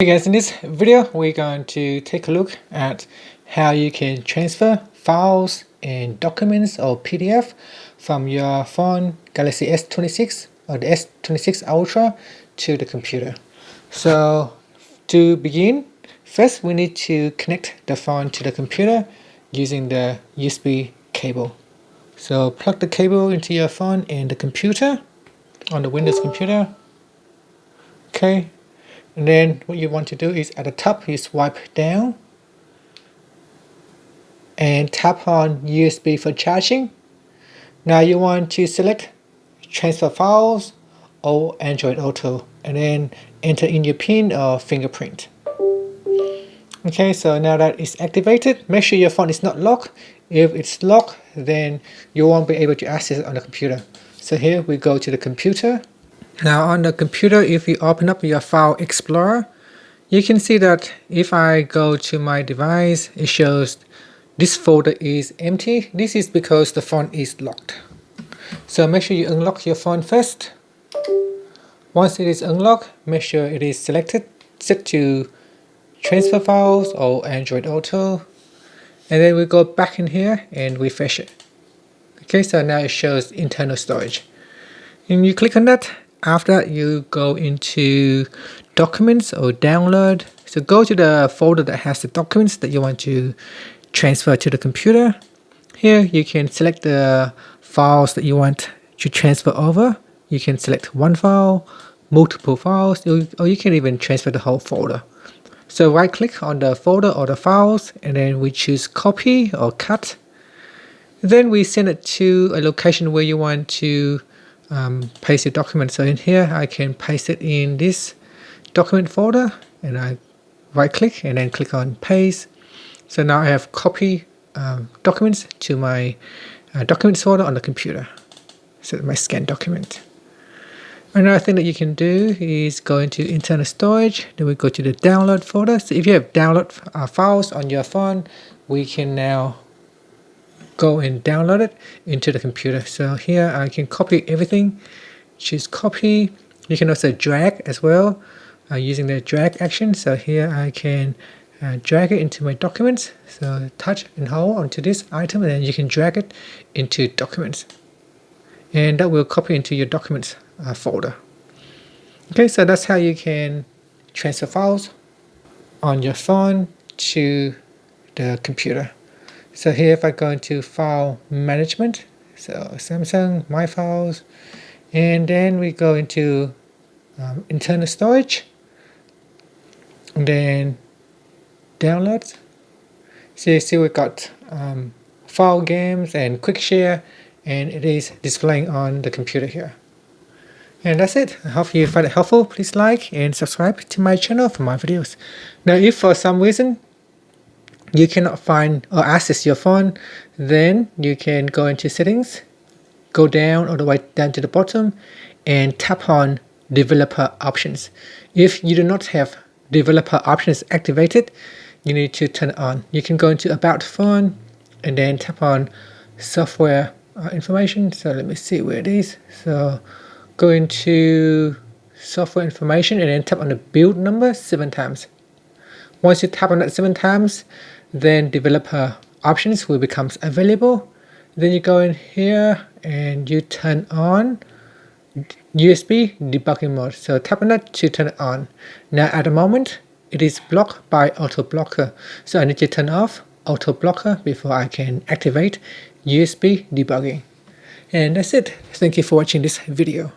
Hey guys, in this video we're going to take a look at how you can transfer files and documents or PDF from your phone Galaxy S26 or the S26 Ultra to the computer. So to begin, first we need to connect the phone to the computer using the USB cable. So plug the cable into your phone and the computer on the Windows computer. Okay. And then what you want to do is at the top you swipe down and tap on USB for charging. Now you want to select transfer files or Android Auto and then enter in your PIN or fingerprint. Okay, so now that it's activated, make sure your phone is not locked. If it's locked, then you won't be able to access it on the computer. So here we go to the computer. Now on the computer, if you open up your File Explorer, you can see that if I go to my device, it shows this folder is empty. This is because the phone is locked. So make sure you unlock your phone first. Once it is unlocked, make sure it is selected, set to transfer files or Android Auto. And then we go back in here and refresh it. Okay, so now it shows internal storage. And you click on that. After that, you go into documents or download. So go to the folder that has the documents that you want to transfer to the computer. Here you can select the files that you want to transfer over. You can select one file, multiple files, or you can even transfer the whole folder. So right click on the folder or the files and then we choose copy or cut. Then we send it to a location where you want to paste your document. So in here I can paste it in this document folder and I right click and then click on paste. So now I have copy documents to my documents folder on the computer. So my scanned document. Another thing that you can do is go into internal storage. Then we go to the download folder. So if you have download files on your phone, we can now go and download it into the computer. So here I can copy everything, choose copy. You can also drag as well using the drag action. So here I can drag it into my documents. So touch and hold onto this item and then you can drag it into documents. And that will copy into your documents folder. Okay, so that's how you can transfer files on your phone to the computer. So here if I go into file management, so Samsung, my files, and then we go into internal storage, and then downloads. So you see we've got file games and quick share, and it is displaying on the computer here. And that's it. I hope you find it helpful. Please like and subscribe to my channel for more videos. Now if for some reason you cannot find or access your phone, then you can go into settings, go down all the way down to the bottom and tap on developer options. If you do not have developer options activated, you need to turn it on. You can go into about phone and then tap on software information. So let me see where it is. So go into software information and then tap on the build number 7 times. Once you tap on that 7 times, then developer options will become available. Then you go in here and you turn on USB debugging mode. So tap on that to turn it on. Now at the moment it is blocked by auto blocker. So I need to turn off auto blocker before I can activate USB debugging. And that's it. Thank you for watching this video.